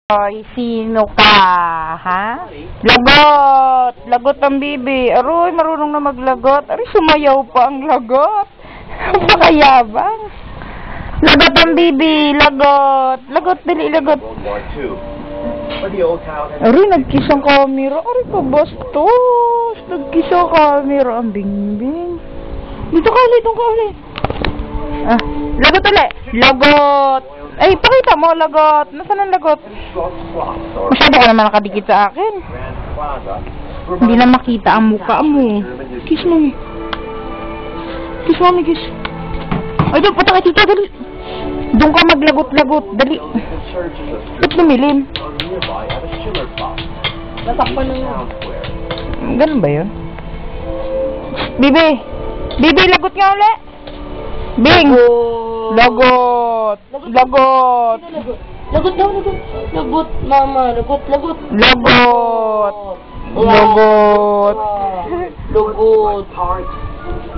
Hoy, sino ka? Ha? Lagot! Lagot ang bibi. Aroy, marunong na maglagot. Aroy, sumayaw pa ang lagot. Pakayabang. Lagot ang bibi. Lagot. Lagot, dali, lagot. Aroy, nagkiss ang camera. Aroy, kabastos. Nagkiss ang camera. Ang bingbing. Dito ka ulit. Ah, lagot ulit. Lagot. Ay, pakita mo, lagot. Nasaan ang lagot? Masyado ka naman nakadikit sa akin. Hindi na makita ang mukha mo. Kiss mo. Kiss mo, kiss. Ay, doon, punta ka dito, dali. Doon ka maglagot-lagot, dali. Ba't lumilim? Natakpan na nga. Ganun ba yun? Bibi! Bibi, lagot nga ulit! Bing! Lagot! Lagot! Lagot daw, lagot. Lagot, mama. Lagot. Lagot! Lagot! Lagot.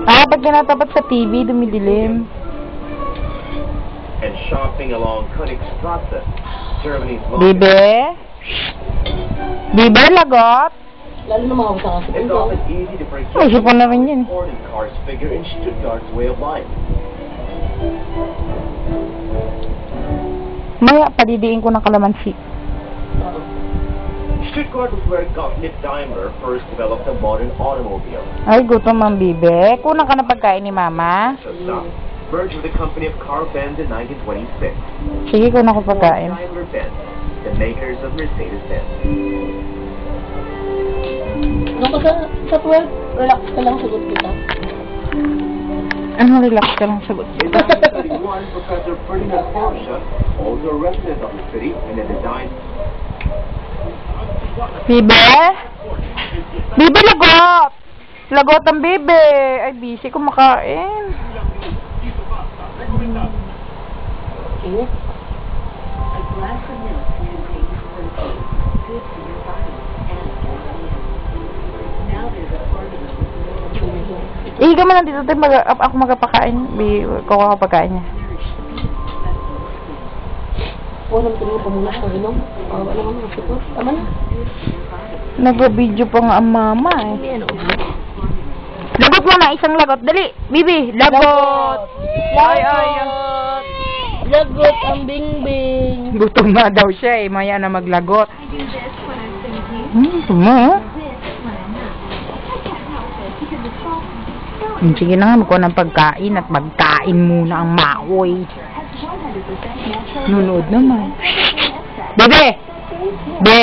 Ah, pag tinatapat sa TV, dumidilim. And shopping along Königsstrasse, Germany's Bibi? Bibi, lagot? Lalo na mga usang kasi. It's often easy to break Ay, sipon na rin yun. important cars figure in Stuttgart's way of life. Maya, padidiin ko ng kalamansi. Stuttgart was where Gottlieb Daimler first developed a modern automobile. Ay, gutom ang bibi. Kunang ka na pagkain ni mama. So merged with the company of Carl Benz in 1926. Sige, kunang ko pagkain. Daimler-Benz, the makers of Mercedes-Benz. Nung ka sa 12, relax ka lang, sagot kita. Ano, relax ka lang sagot. In 1931, Professor Ferdinand Porsche, also a resident of the city and a design. Bibi? Bibi, lagot! Lagot ang bibi! Ay, busy kumakain. Init. Ihiga mo lang dito, ako magpapakain. Kuha ko pagkain niya. Walang tingin pa muna sa inom. Wala naman mga sipot. Tama na. Nag-video pa nga ang mama eh. Lagot mo na, isang lagot. Dali, bibi, lagot! Lagot! Lagot ang bingbing. Gutom na daw siya eh, maya na maglagot. Tuma. Sige na nga, magkuha ng pagkain at magkain muna ang maoy. Nunood naman. Bebe! Be!